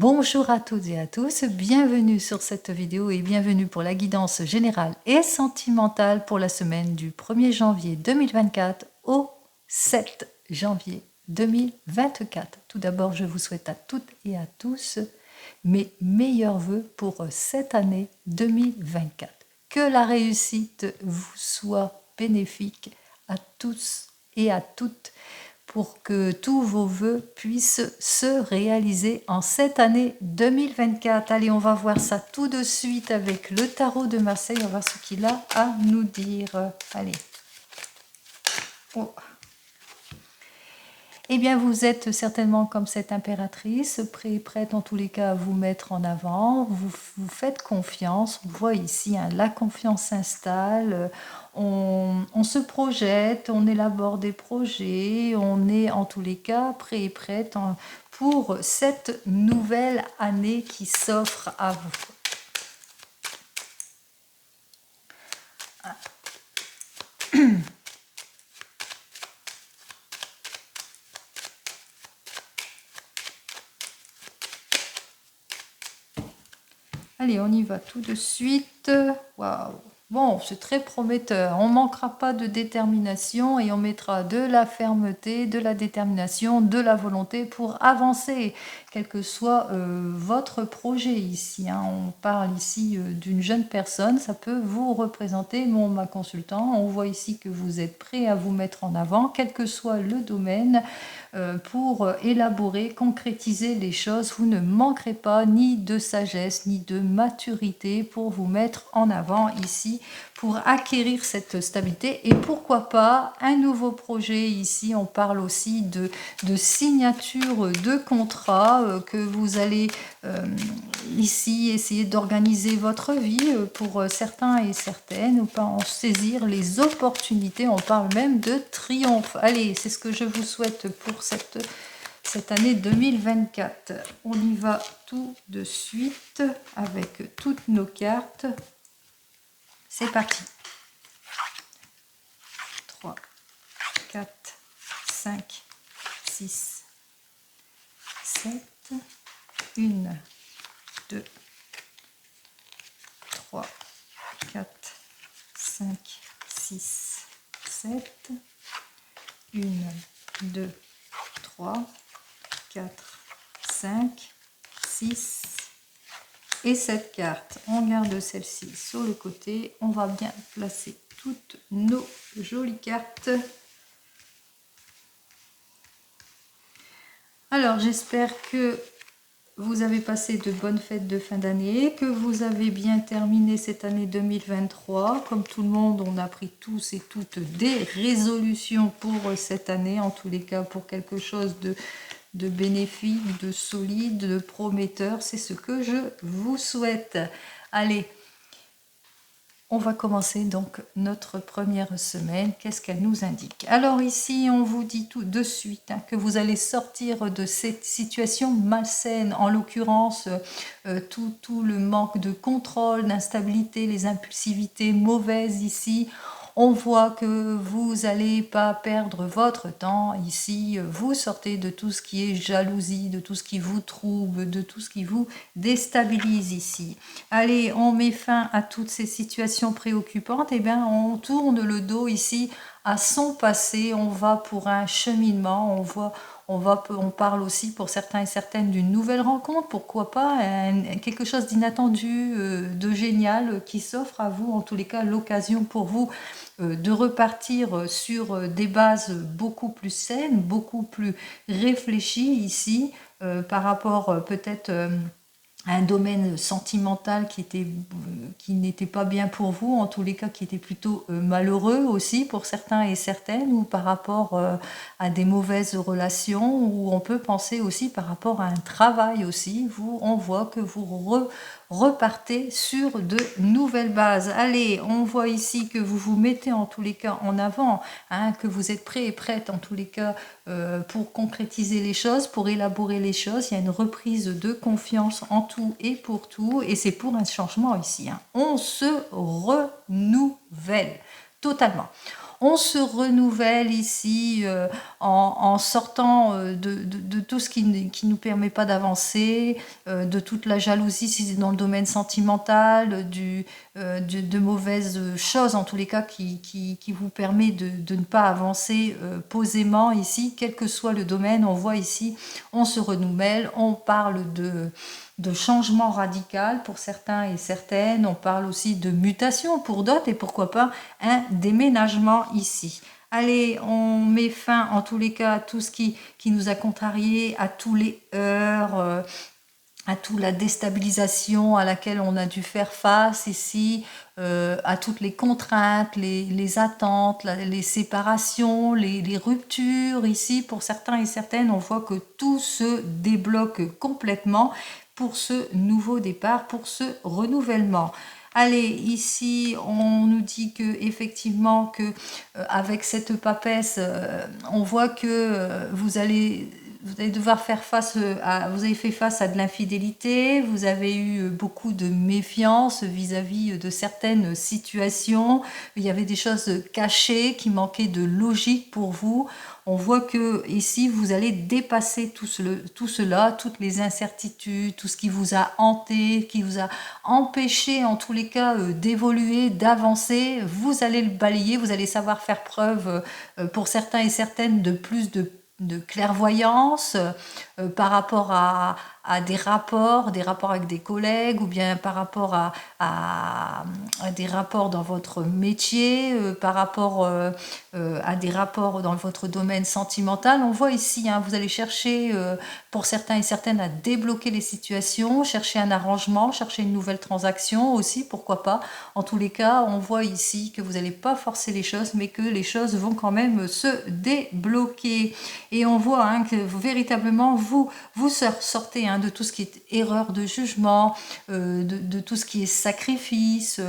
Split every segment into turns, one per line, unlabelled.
Bonjour à toutes et à tous, bienvenue sur cette vidéo et bienvenue pour la guidance générale et sentimentale pour la semaine du 1er janvier 2024 au 7 janvier 2024. Tout d'abord, je vous souhaite à toutes et à tous mes meilleurs vœux pour cette année 2024. Que la réussite vous soit bénéfique à tous et à toutes pour que tous vos vœux puissent se réaliser en cette année 2024. Allez, on va voir ça tout de suite avec le tarot de Marseille. On va voir ce qu'il a à nous dire. Allez. Oh. Eh bien, vous êtes certainement comme cette impératrice, prête en tous les cas à vous mettre en avant. Vous faites confiance. On voit ici, hein, la confiance s'installe. On se projette, on élabore des projets. On est en tous les cas prêt et prête pour cette nouvelle année qui s'offre à vous. Allez, on y va tout de suite. Waouh! Bon, c'est très prometteur. On ne manquera pas de détermination et on mettra de la fermeté, de la détermination, de la volonté pour avancer, quel que soit votre projet ici. Hein. On parle ici d'une jeune personne, ça peut vous représenter, ma consultant. On voit ici que vous êtes prêt à vous mettre en avant, quel que soit le domaine, pour élaborer, concrétiser les choses. Vous ne manquerez pas ni de sagesse, ni de maturité pour vous mettre en avant ici, pour acquérir cette stabilité et pourquoi pas un nouveau projet ici. On parle aussi de signature de contrat que vous allez ici essayer d'organiser votre vie pour certains et certaines, ou pas en saisir les opportunités. On parle même de triomphe. Allez, c'est ce que je vous souhaite pour cette année 2024. On y va tout de suite avec toutes nos cartes. C'est parti. 3, 4, 5, 6, 7, 1, 2, 3, 4, 5, 6, 7, 1, 2, 3, 4, 5, 6 et 7 cartes. On garde celle-ci sur le côté. On va bien placer toutes nos jolies cartes. Alors, j'espère que vous avez passé de bonnes fêtes de fin d'année, que vous avez bien terminé cette année 2023. Comme tout le monde, on a pris tous et toutes des résolutions pour cette année, en tous les cas pour quelque chose de bénéfique, de solide, de prometteur. C'est ce que je vous souhaite. Allez, on va commencer donc notre première semaine. Qu'est-ce qu'elle nous indique? Alors ici, on vous dit tout de suite que vous allez sortir de cette situation malsaine, en l'occurrence tout le manque de contrôle, d'instabilité, les impulsivités mauvaises ici. On voit que vous n'allez pas perdre votre temps ici, vous sortez de tout ce qui est jalousie, de tout ce qui vous trouble, de tout ce qui vous déstabilise ici. Allez, on met fin à toutes ces situations préoccupantes, et bien on tourne le dos ici à son passé, on va pour un cheminement, on parle aussi pour certains et certaines d'une nouvelle rencontre, pourquoi pas, quelque chose d'inattendu, de génial qui s'offre à vous, en tous les cas l'occasion pour vous de repartir sur des bases beaucoup plus saines, beaucoup plus réfléchies ici, par rapport peut-être un domaine sentimental qui n'était pas bien pour vous, en tous les cas qui était plutôt malheureux aussi pour certains et certaines, ou par rapport à des mauvaises relations, ou on peut penser aussi par rapport à un travail aussi. On voit que vous repartez sur de nouvelles bases. Allez, on voit ici que vous vous mettez en tous les cas en avant, hein, que vous êtes prêt et prête en tous les cas pour concrétiser les choses, pour élaborer les choses. Il y a une reprise de confiance en tout et pour tout, et c'est pour un changement ici. Hein. On se renouvelle totalement. On se renouvelle ici en sortant de tout ce qui ne nous permet pas d'avancer, de toute la jalousie si c'est dans le domaine sentimental, de mauvaises choses en tous les cas qui vous permet de ne pas avancer posément ici, quel que soit le domaine. On voit ici, on se renouvelle, on parle de changement radical pour certains et certaines, on parle aussi de mutation pour d'autres et pourquoi pas un déménagement ici. Allez, on met fin en tous les cas à tout ce qui nous a contrariés, à tous les heurts, à toute la déstabilisation à laquelle on a dû faire face ici, à toutes les contraintes, les attentes, les séparations, les ruptures ici. Pour certains et certaines, on voit que tout se débloque complètement pour ce nouveau départ, pour ce renouvellement. Allez, ici, on nous dit que effectivement que avec cette papesse, on voit que vous allez devoir faire face vous avez fait face à de l'infidélité, vous avez eu beaucoup de méfiance vis-à-vis de certaines situations, il y avait des choses cachées qui manquaient de logique pour vous. On voit que ici vous allez dépasser tout cela, toutes les incertitudes, tout ce qui vous a hanté, qui vous a empêché en tous les cas d'évoluer, d'avancer. Vous allez le balayer, vous allez savoir faire preuve pour certains et certaines de plus de clairvoyance par rapport à des rapports avec des collègues ou bien par rapport à des rapports dans votre métier, par rapport à des rapports dans votre domaine sentimental. On voit ici, hein, vous allez chercher pour certains et certaines à débloquer les situations, chercher un arrangement, chercher une nouvelle transaction aussi, pourquoi pas. En tous les cas, on voit ici que vous n'allez pas forcer les choses, mais que les choses vont quand même se débloquer. Et on voit hein, que véritablement, vous sortez hein, de tout ce qui est erreur de jugement, de tout ce qui est sacrifice,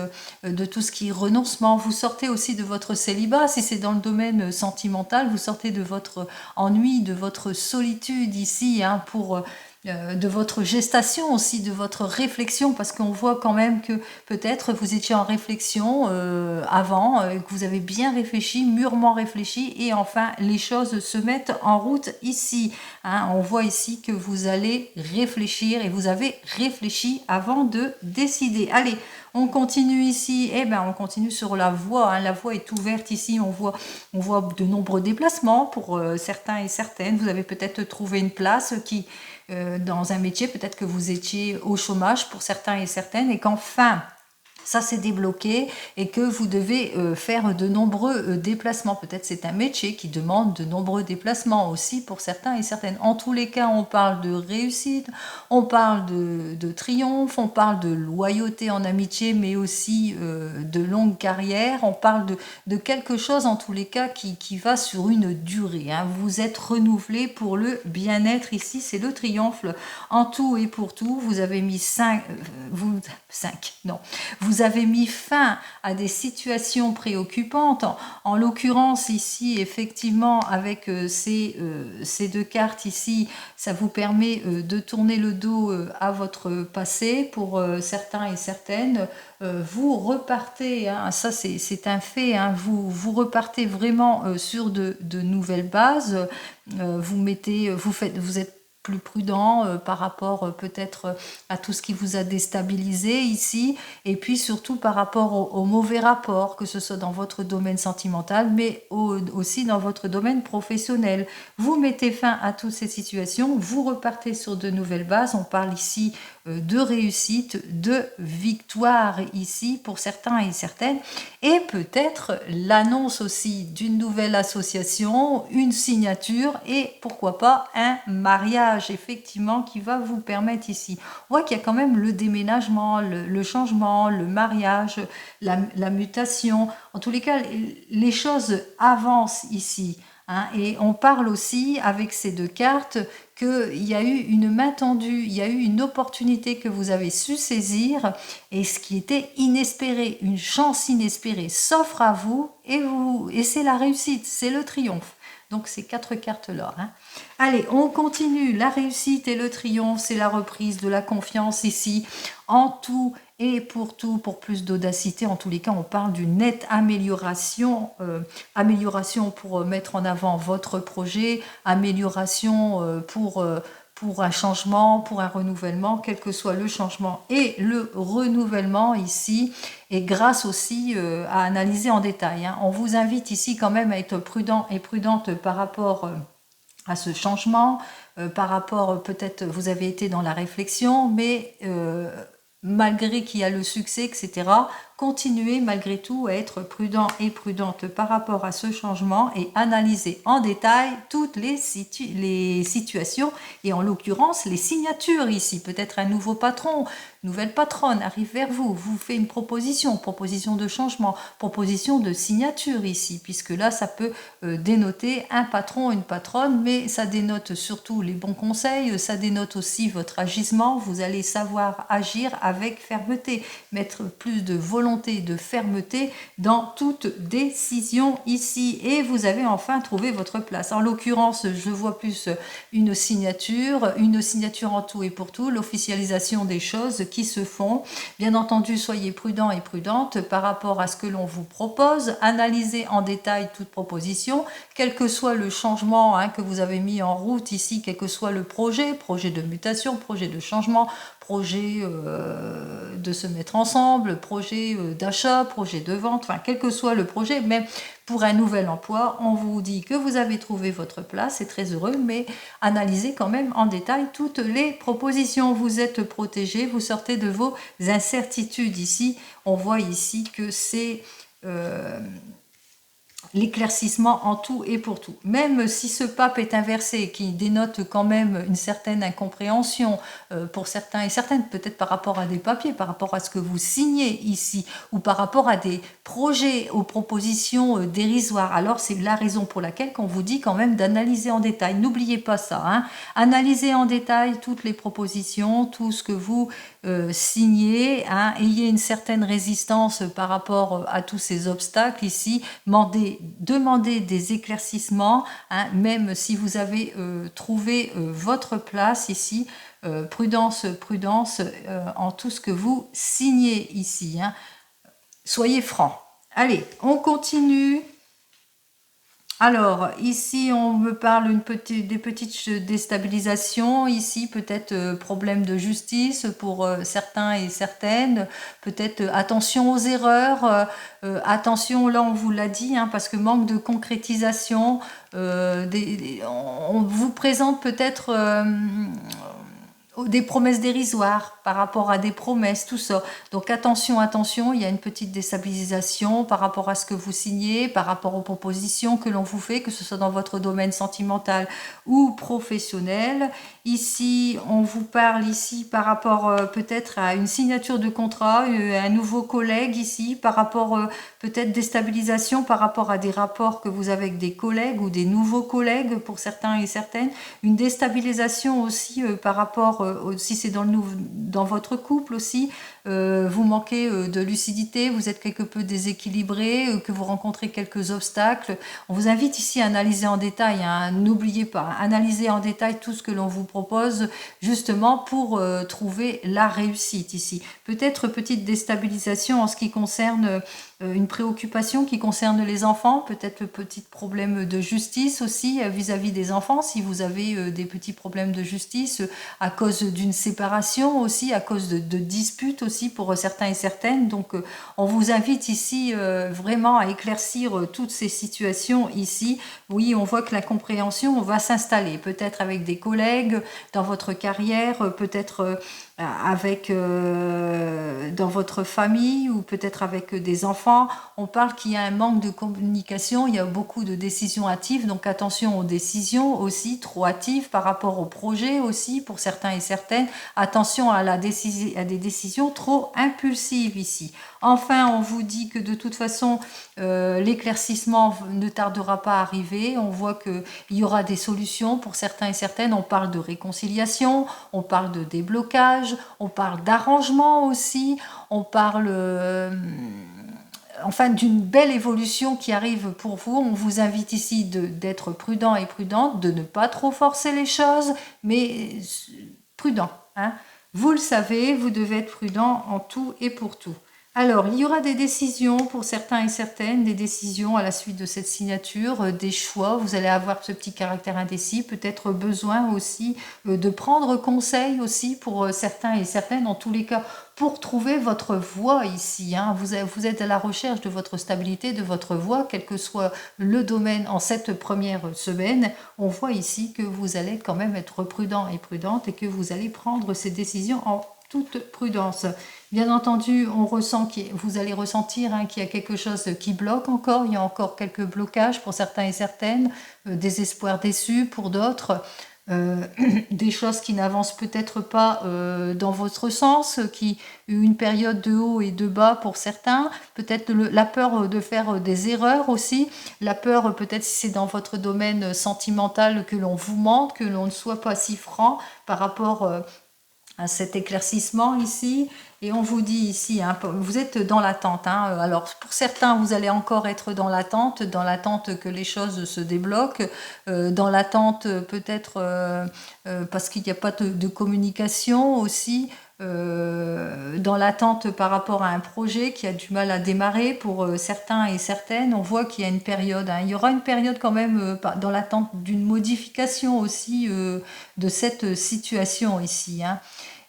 de tout ce qui est renoncement. Vous sortez aussi de votre célibat. Si c'est dans le domaine sentimental, vous sortez de votre ennui, de votre solitude ici, hein, de votre gestation aussi, de votre réflexion, parce qu'on voit quand même que peut-être vous étiez en réflexion avant, que vous avez bien réfléchi, mûrement réfléchi, et enfin les choses se mettent en route ici. Hein. On voit ici que vous allez réfléchir et vous avez réfléchi avant de décider. Allez, on continue ici, on continue sur la voie, hein. La voie est ouverte ici, on voit de nombreux déplacements pour certains et certaines. Vous avez peut-être trouvé une place dans un métier, peut-être que vous étiez au chômage pour certains et certaines et qu'enfin ça s'est débloqué et que vous devez faire de nombreux déplacements. Peut-être c'est un métier qui demande de nombreux déplacements aussi pour certains et certaines. En tous les cas, on parle de réussite, on parle de triomphe, on parle de loyauté en amitié, mais aussi de longue carrière. On parle de quelque chose en tous les cas qui va sur une durée. Hein. Vous êtes renouvelé pour le bien-être ici, c'est le triomphe en tout et pour tout. Vous avez mis 5, vous avez mis fin à des situations préoccupantes. En l'occurrence ici, effectivement, avec ces deux cartes ici, ça vous permet de tourner le dos à votre passé pour certains et certaines. Vous repartez, hein, ça c'est un fait, hein, vous repartez vraiment sur de nouvelles bases. Vous êtes plus prudent par rapport peut-être à tout ce qui vous a déstabilisé ici, et puis surtout par rapport aux mauvais rapports, que ce soit dans votre domaine sentimental, mais aussi dans votre domaine professionnel. Vous mettez fin à toutes ces situations, vous repartez sur de nouvelles bases. On parle ici de réussite, de victoire ici pour certains et certaines, et peut-être l'annonce aussi d'une nouvelle association, une signature et pourquoi pas un mariage effectivement qui va vous permettre ici. On voit qu'il y a quand même le déménagement, le changement, le mariage, la mutation. En tous les cas, les choses avancent ici. Hein, et on parle aussi avec ces deux cartes qu'il y a eu une main tendue, il y a eu une opportunité que vous avez su saisir et ce qui était inespéré, une chance inespérée s'offre à vous et c'est la réussite, c'est le triomphe. Donc ces quatre cartes-là. Hein. Allez, on continue. La réussite et le triomphe, c'est la reprise de la confiance ici en tout et pour tout, pour plus d'audacité. En tous les cas, on parle d'une nette amélioration, amélioration pour mettre en avant votre projet, amélioration pour un changement, pour un renouvellement, quel que soit le changement et le renouvellement ici, et grâce aussi à analyser en détail. On vous invite ici quand même à être prudent et prudente par rapport à ce changement, par rapport, peut-être vous avez été dans la réflexion, mais malgré qu'il y a le succès, etc., continuez malgré tout à être prudent et prudente par rapport à ce changement et analyser en détail toutes les situations et en l'occurrence les signatures ici. Peut-être un nouveau patron, nouvelle patronne arrive vers vous, vous fait une proposition de changement, proposition de signature ici, puisque là ça peut dénoter un patron, une patronne, mais ça dénote surtout les bons conseils, ça dénote aussi votre agissement, vous allez savoir agir avec fermeté, mettre plus de volonté, de fermeté dans toute décision ici, et vous avez enfin trouvé votre place. En l'occurrence, je vois plus une signature en tout et pour tout, l'officialisation des choses qui se font. Bien entendu, soyez prudent et prudente par rapport à ce que l'on vous propose, analysez en détail toute proposition, quel que soit le changement que vous avez mis en route ici, quel que soit le projet de mutation, projet de changement, projet de se mettre ensemble, projet d'achat, projet de vente, enfin quel que soit le projet, même pour un nouvel emploi, on vous dit que vous avez trouvé votre place, c'est très heureux, mais analysez quand même en détail toutes les propositions. Vous êtes protégé, vous sortez de vos incertitudes ici. On voit ici que c'est l'éclaircissement en tout et pour tout. Même si ce pape est inversé, qui dénote quand même une certaine incompréhension pour certains et certaines, peut-être par rapport à des papiers, par rapport à ce que vous signez ici, ou par rapport à des projets, aux propositions dérisoires, alors c'est la raison pour laquelle on vous dit quand même d'analyser en détail. N'oubliez pas ça, analysez en détail toutes les propositions, tout ce que vous signez, ayez une certaine résistance par rapport à tous ces obstacles ici, demandez des éclaircissements, même si vous avez trouvé votre place ici, prudence en tout ce que vous signez ici. Soyez francs. Allez, on continue. Alors, ici, on me parle des petites déstabilisations. Ici, peut-être problème de justice pour certains et certaines. Peut-être attention aux erreurs. Attention, là, on vous l'a dit, parce que manque de concrétisation. On vous présente peut-être des promesses dérisoires par rapport à des promesses, tout ça. Donc attention, il y a une petite déstabilisation par rapport à ce que vous signez, par rapport aux propositions que l'on vous fait, que ce soit dans votre domaine sentimental ou professionnel. Ici, on vous parle ici par rapport peut-être à une signature de contrat, un nouveau collègue ici, par rapport peut-être déstabilisation par rapport à des rapports que vous avez avec des collègues ou des nouveaux collègues pour certains et certaines. Une déstabilisation aussi par rapport si c'est dans votre couple aussi, vous manquez de lucidité, vous êtes quelque peu déséquilibré, que vous rencontrez quelques obstacles. On vous invite ici à analyser en détail, n'oubliez pas, analyser en détail tout ce que l'on vous propose justement pour trouver la réussite ici. Peut-être petite déstabilisation en ce qui concerne une préoccupation qui concerne les enfants, peut-être petit problème de justice aussi vis-à-vis des enfants, si vous avez des petits problèmes de justice à cause d'une séparation aussi, à cause de disputes aussi pour certains et certaines. Donc on vous invite ici vraiment à éclaircir toutes ces situations ici. Oui, on voit que la compréhension va s'installer, peut-être avec des collègues dans votre carrière, peut-être avec dans votre famille ou peut-être avec des enfants. On parle qu'il y a un manque de communication, il y a beaucoup de décisions hâtives, donc attention aux décisions aussi trop hâtives par rapport aux projets aussi pour certains et certaines. Attention à des décisions trop impulsives ici. Enfin, on vous dit que de toute façon, l'éclaircissement ne tardera pas à arriver. On voit qu'il y aura des solutions pour certains et certaines. On parle de réconciliation, on parle de déblocage, on parle d'arrangement aussi, on parle enfin d'une belle évolution qui arrive pour vous. On vous invite ici d'être prudent et prudente, de ne pas trop forcer les choses, mais prudent. Vous le savez, vous devez être prudent en tout et pour tout. Alors, il y aura des décisions pour certains et certaines, des décisions à la suite de cette signature, des choix. Vous allez avoir ce petit caractère indécis, peut-être besoin aussi de prendre conseil aussi pour certains et certaines, en tous les cas, pour trouver votre voie ici. Hein. Vous êtes à la recherche de votre stabilité, de votre voie, quel que soit le domaine en cette première semaine. On voit ici que vous allez quand même être prudent et prudente et que vous allez prendre ces décisions en toute prudence. Bien entendu, on ressent vous allez ressentir qu'il y a quelque chose qui bloque encore, il y a encore quelques blocages pour certains et certaines, des espoirs déçus pour d'autres, des choses qui n'avancent peut-être pas dans votre sens, qui une période de haut et de bas pour certains, peut-être la peur de faire des erreurs aussi, la peur peut-être si c'est dans votre domaine sentimental que l'on vous mente, que l'on ne soit pas si franc par rapport à cet éclaircissement ici. Et on vous dit ici, hein, vous êtes dans l'attente. Hein. Alors pour certains, vous allez encore être dans l'attente que les choses se débloquent, dans l'attente peut-être parce qu'il n'y a pas de communication aussi, dans l'attente par rapport à un projet qui a du mal à démarrer pour certains et certaines. On voit qu'il y a une période, hein, il y aura une période quand même dans l'attente d'une modification aussi de cette situation ici. Hein.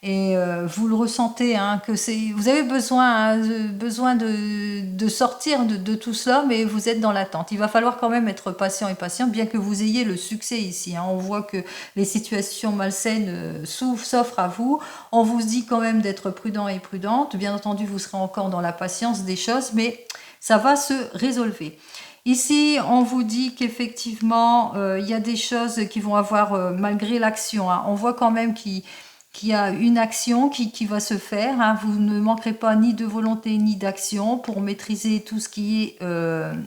Et vous le ressentez, hein, que vous avez besoin, hein, besoin de sortir de tout cela, mais vous êtes dans l'attente. Il va falloir quand même être patient et patient, bien que vous ayez le succès ici. Hein. On voit que les situations malsaines s'offrent à vous. On vous dit quand même d'être prudent et prudente. Bien entendu, vous serez encore dans la patience des choses, mais ça va se résolver. Ici, on vous dit qu'effectivement, il y a des choses qui vont avoir, malgré l'action, hein, on voit quand même qu'il y a une action qui va se faire. Hein. Vous ne manquerez pas ni de volonté ni d'action pour maîtriser tout ce qui est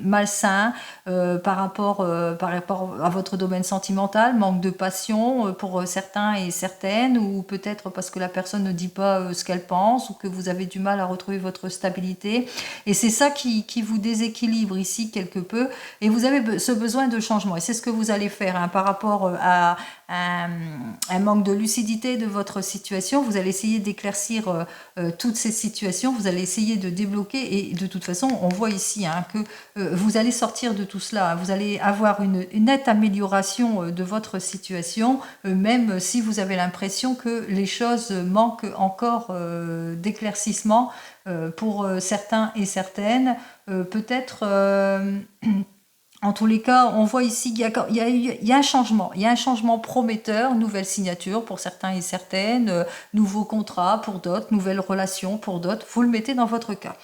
malsain par rapport à votre domaine sentimental, manque de passion pour certains et certaines, ou peut-être parce que la personne ne dit pas ce qu'elle pense, ou que vous avez du mal à retrouver votre stabilité. Et c'est ça qui vous déséquilibre ici quelque peu, et vous avez ce besoin de changement. Et c'est ce que vous allez faire hein, par rapport à un manque de lucidité de votre situation. Vous allez essayer d'éclaircir toutes ces situations, vous allez essayer de débloquer, et de toute façon on voit ici hein, que vous allez sortir de tout cela, vous allez avoir une nette amélioration de votre situation, même si vous avez l'impression que les choses manquent encore d'éclaircissement pour certains et certaines, peut-être en tous les cas, on voit ici qu'il y a un changement. Il y a un changement prometteur, nouvelle signature pour certains et certaines, nouveaux contrats pour d'autres, nouvelles relations pour d'autres. Vous le mettez dans votre cas.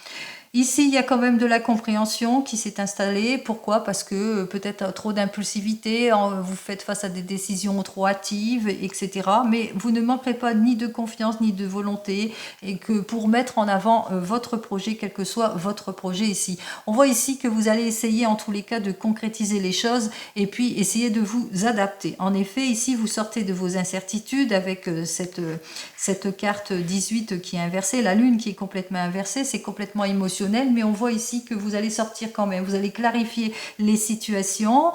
Ici, il y a quand même de la compréhension qui s'est installée. Pourquoi? Parce que peut-être trop d'impulsivité, vous faites face à des décisions trop hâtives, etc. Mais vous ne manquerez pas ni de confiance ni de volonté, et que pour mettre en avant votre projet, quel que soit votre projet ici. On voit ici que vous allez essayer en tous les cas de concrétiser les choses et puis essayer de vous adapter. En effet, ici, vous sortez de vos incertitudes avec cette carte 18 qui est inversée, la lune qui est complètement inversée, c'est complètement émotionnel. Mais on voit ici que vous allez sortir quand même, vous allez clarifier les situations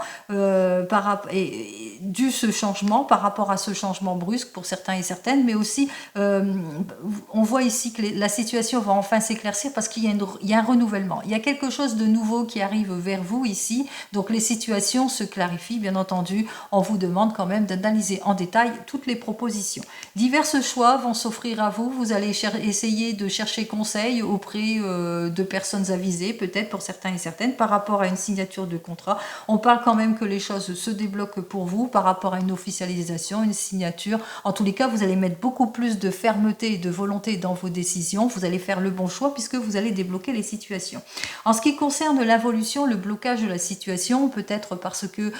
dû ce changement, par rapport à ce changement brusque pour certains et certaines, mais aussi on voit ici que la situation va enfin s'éclaircir parce qu'il y a un renouvellement, il y a quelque chose de nouveau qui arrive vers vous ici, donc les situations se clarifient. Bien entendu, on vous demande quand même d'analyser en détail toutes les propositions. Diverses choix vont s'offrir à vous, vous allez essayer de chercher conseil auprès de personnes avisées, peut-être pour certains et certaines, par rapport à une signature de contrat. On parle quand même que les choses se débloquent pour vous par rapport à une officialisation, une signature. En tous les cas, vous allez mettre beaucoup plus de fermeté et de volonté dans vos décisions. Vous allez faire le bon choix puisque vous allez débloquer les situations. En ce qui concerne l'évolution, le blocage de la situation, peut-être parce que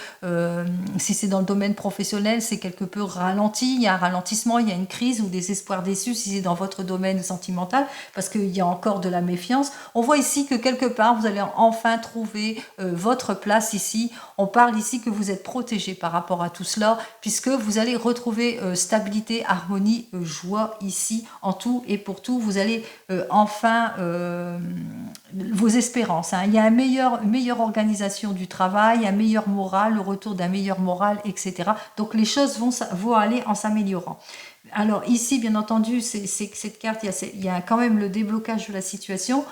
si c'est dans le domaine professionnel, c'est quelque peu ralenti, il y a un ralentissement, il y a une crise ou des espoirs déçus si c'est dans votre domaine sentimental, parce qu'il y a encore de la méfiance. On voit ici que quelque part, vous allez enfin trouver votre place ici. On parle ici que vous êtes protégé par rapport à tout cela, puisque vous allez retrouver stabilité, harmonie, joie ici, en tout et pour tout. Vous allez enfin vos espérances. Hein. Il y a une meilleure organisation du travail, un meilleur moral, le retour d'un meilleur moral, etc. Donc les choses vont aller en s'améliorant. Alors ici, bien entendu, cette carte, il y a quand même le déblocage de la situation.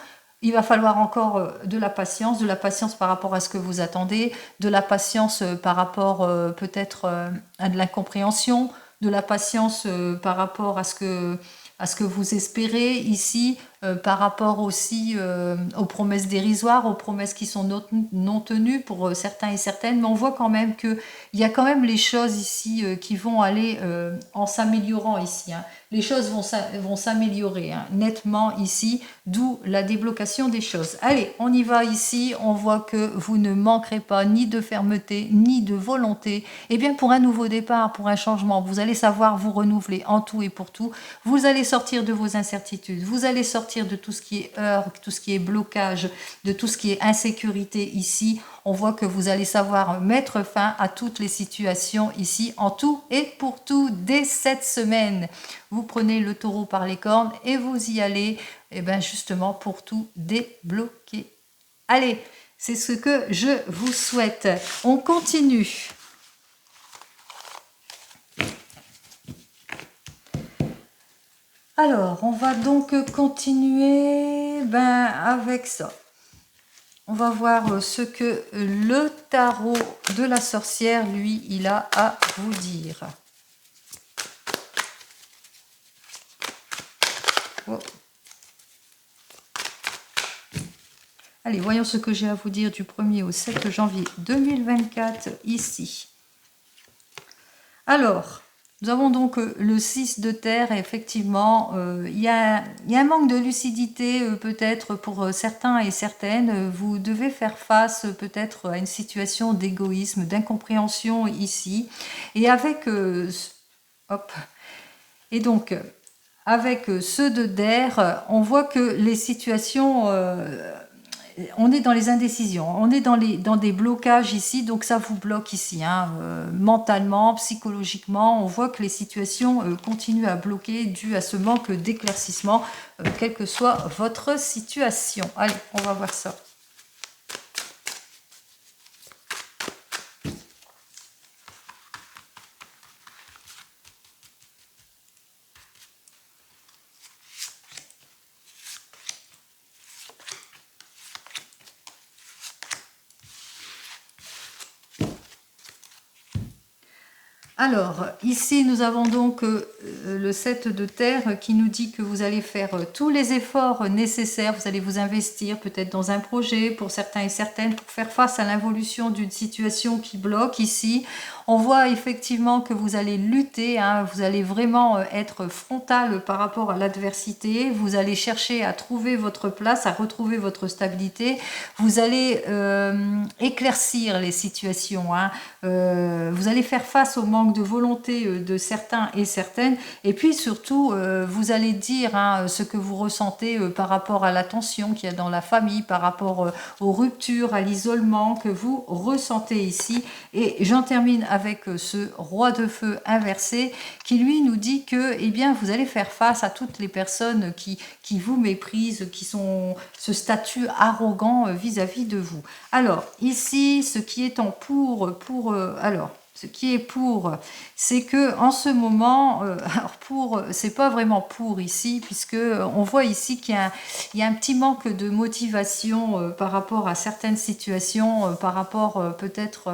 Il va falloir encore de la patience par rapport à ce que vous attendez, de la patience par rapport peut-être à de l'incompréhension, de la patience par rapport à ce que vous espérez ici, par rapport aussi aux promesses dérisoires, aux promesses qui sont non tenues pour certains et certaines. Mais on voit quand même qu'il y a quand même les choses ici qui vont aller en s'améliorant ici, hein. Les choses vont s'améliorer hein, nettement ici, d'où la déblocation des choses. Allez, on y va ici, on voit que vous ne manquerez pas ni de fermeté, ni de volonté. Eh bien, pour un nouveau départ, pour un changement, vous allez savoir vous renouveler en tout et pour tout. Vous allez sortir de vos incertitudes, vous allez sortir de tout ce qui est heurts, tout ce qui est blocage, de tout ce qui est insécurité ici. On voit que vous allez savoir mettre fin à toutes les situations ici, en tout et pour tout, dès cette semaine. Vous prenez le taureau par les cornes et vous y allez, et bien justement pour tout débloquer. Allez, c'est ce que je vous souhaite. On continue. Alors, on va donc continuer avec ça. On va voir ce que le tarot de la sorcière, lui, il a à vous dire. Oh. Allez, voyons ce que j'ai à vous dire du 1er au 7 janvier 2024 ici. Alors, nous avons donc le 6 de terre, et effectivement, il y a un manque de lucidité peut-être pour certains et certaines. Vous devez faire face peut-être à une situation d'égoïsme, d'incompréhension ici. Et avec... hop. Et donc, avec ceux de der, on voit que les situations... on est dans les indécisions, on est dans des blocages ici, donc ça vous bloque ici, hein, mentalement, psychologiquement. On voit que les situations continuent à bloquer dû à ce manque d'éclaircissement, quelle que soit votre situation. Allez, on va voir ça. Alors, ici, nous avons donc le 7 de terre qui nous dit que vous allez faire tous les efforts nécessaires, vous allez vous investir peut-être dans un projet pour certains et certaines pour faire face à l'involution d'une situation qui bloque ici. On voit effectivement que vous allez lutter, hein, vous allez vraiment être frontal par rapport à l'adversité, vous allez chercher à trouver votre place, à retrouver votre stabilité, vous allez éclaircir les situations, hein, vous allez faire face au manque de volonté de certains et certaines, et puis surtout vous allez dire hein, ce que vous ressentez par rapport à la tension qu'il y a dans la famille, par rapport aux ruptures, à l'isolement que vous ressentez ici. Et j'en termine avec ce roi de feu inversé qui lui nous dit que eh bien, vous allez faire face à toutes les personnes qui vous méprisent, qui sont ce statut arrogant vis-à-vis de vous. Alors ici, ce qui est en alors ce qui est pour, c'est que en ce moment, alors pour, c'est pas vraiment pour ici, puisque on voit ici qu'il y a un petit manque de motivation par rapport à certaines situations, par rapport peut-être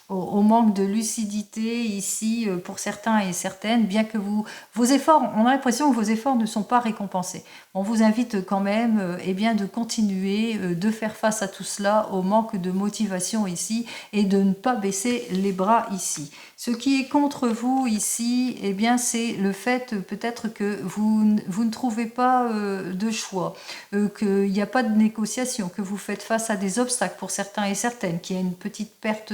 au manque de lucidité ici pour certains et certaines, bien que vos efforts, on a l'impression que vos efforts ne sont pas récompensés. On vous invite quand même eh bien, de continuer, de faire face à tout cela, au manque de motivation ici, et de ne pas baisser les bras ici. Ce qui est contre vous ici, eh bien, c'est le fait peut-être que vous ne trouvez pas de choix, qu'il n'y a pas de négociation, que vous faites face à des obstacles pour certains et certaines, qu'il y a une petite perte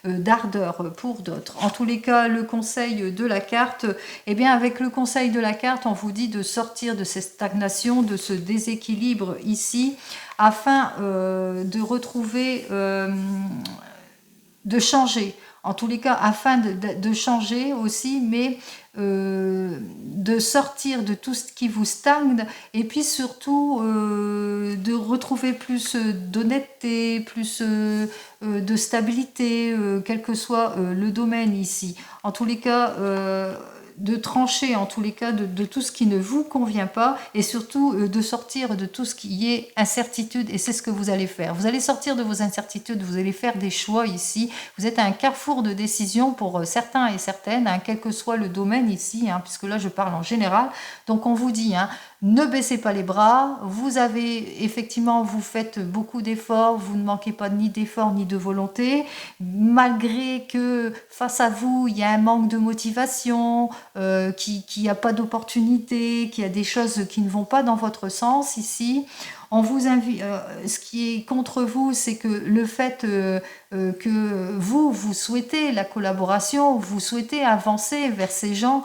d'ardeur pour d'autres. En tous les cas, le conseil de la carte, eh bien, avec le conseil de la carte, on vous dit de sortir de cette stagnation, de ce déséquilibre ici, afin de retrouver, de changer. En tous les cas, afin de changer aussi, mais de sortir de tout ce qui vous stagne, et puis surtout de retrouver plus d'honnêteté, plus de stabilité, quel que soit le domaine ici. En tous les cas, de trancher en tous les cas de tout ce qui ne vous convient pas et surtout de sortir de tout ce qui est incertitude et c'est ce que vous allez faire. Vous allez sortir de vos incertitudes, vous allez faire des choix ici. Vous êtes à un carrefour de décision pour certains et certaines, hein, quel que soit le domaine ici, hein, puisque là je parle en général. Donc on vous dit, hein, ne baissez pas les bras, vous avez effectivement, vous faites beaucoup d'efforts, vous ne manquez pas ni d'efforts ni de volonté, malgré que face à vous, il y a un manque de motivation, qu'il n'y a pas d'opportunité, qu'il y a des choses qui ne vont pas dans votre sens ici. On vous invite, ce qui est contre vous, c'est que le fait que vous souhaitez la collaboration, vous souhaitez avancer vers ces gens,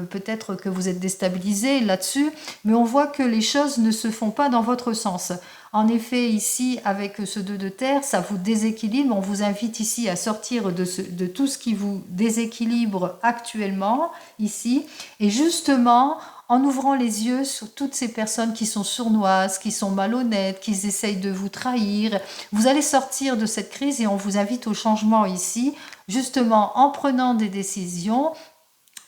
peut-être que vous êtes déstabilisé là-dessus, mais on voit que les choses ne se font pas dans votre sens. En effet, ici, avec ce 2 de terre, ça vous déséquilibre. On vous invite ici à sortir de tout ce qui vous déséquilibre actuellement, ici. Et justement, en ouvrant les yeux sur toutes ces personnes qui sont sournoises, qui sont malhonnêtes, qui essayent de vous trahir, vous allez sortir de cette crise et on vous invite au changement ici, justement en prenant des décisions,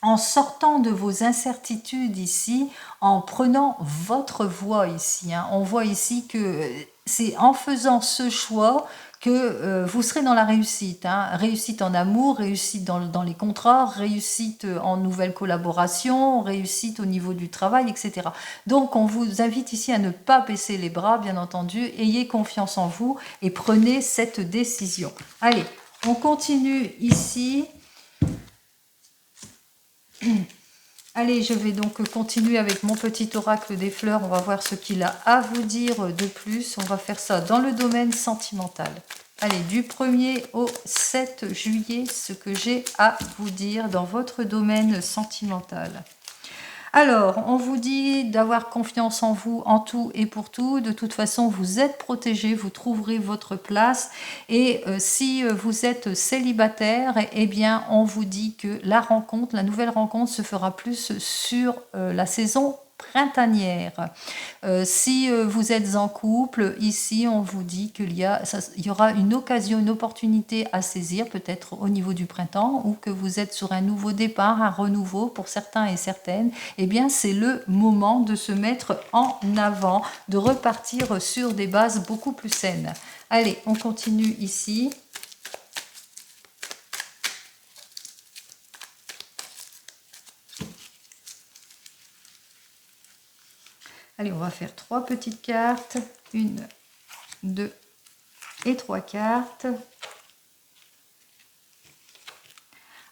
en sortant de vos incertitudes ici, en prenant votre voie ici. Hein. On voit ici que c'est en faisant ce choix que vous serez dans la réussite. Hein. Réussite en amour, réussite dans les contrats, réussite en nouvelles collaborations, réussite au niveau du travail, etc. Donc on vous invite ici à ne pas baisser les bras, bien entendu. Ayez confiance en vous et prenez cette décision. Allez, on continue ici. Allez, je vais donc continuer avec mon petit oracle des fleurs. On va voir ce qu'il a à vous dire de plus. On va faire ça dans le domaine sentimental. Allez, du 1er au 7 juillet, ce que j'ai à vous dire dans votre domaine sentimental. Alors, on vous dit d'avoir confiance en vous, en tout et pour tout. De toute façon, vous êtes protégé, vous trouverez votre place. Et si vous êtes célibataire, eh bien, on vous dit que la rencontre, la nouvelle rencontre se fera plus sur la saison printanière. Si vous êtes en couple, ici on vous dit qu'il y aura une occasion, une opportunité à saisir, peut-être au niveau du printemps, ou que vous êtes sur un nouveau départ, un renouveau pour certains et certaines, eh bien c'est le moment de se mettre en avant, de repartir sur des bases beaucoup plus saines. Allez, on continue ici. Allez, on va faire 3 petites cartes. 1, 2 et 3 cartes.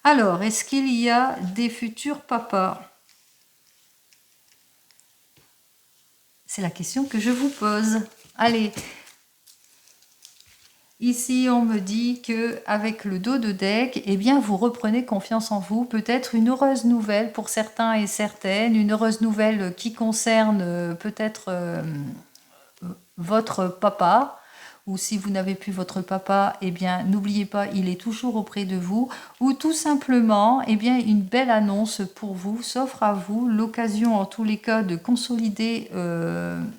Alors, est-ce qu'il y a des futurs papas? C'est la question que je vous pose. Allez. Ici, on me dit que avec le dos de deck, eh bien, vous reprenez confiance en vous. Peut-être une heureuse nouvelle pour certains et certaines, une heureuse nouvelle qui concerne peut-être votre papa. Ou si vous n'avez plus votre papa, eh bien, n'oubliez pas, il est toujours auprès de vous. Ou tout simplement, eh bien, une belle annonce pour vous s'offre à vous. L'occasion, en tous les cas, de consolider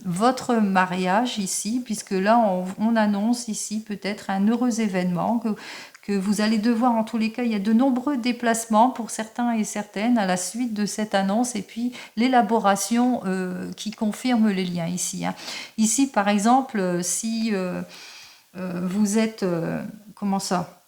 votre mariage ici, puisque là, on annonce ici peut-être un heureux événement que vous allez devoir, en tous les cas, il y a de nombreux déplacements pour certains et certaines à la suite de cette annonce et puis l'élaboration qui confirme les liens ici. Hein. Ici, par exemple, si vous êtes, comment ça ?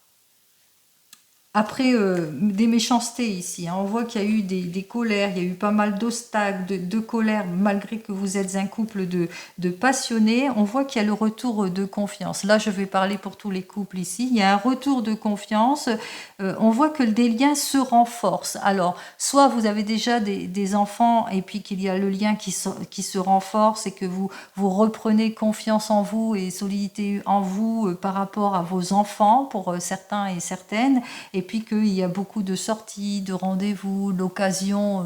Après des méchancetés ici, hein, on voit qu'il y a eu des colères, il y a eu pas mal d'obstacles, de colères, malgré que vous êtes un couple de passionnés, on voit qu'il y a le retour de confiance. Là, je vais parler pour tous les couples ici, il y a un retour de confiance, on voit que des liens se renforcent. Alors, soit vous avez déjà des enfants et puis qu'il y a le lien qui se renforce et que vous reprenez confiance en vous et solidité en vous par rapport à vos enfants pour certains et certaines, et puis qu'il y a beaucoup de sorties, de rendez-vous, l'occasion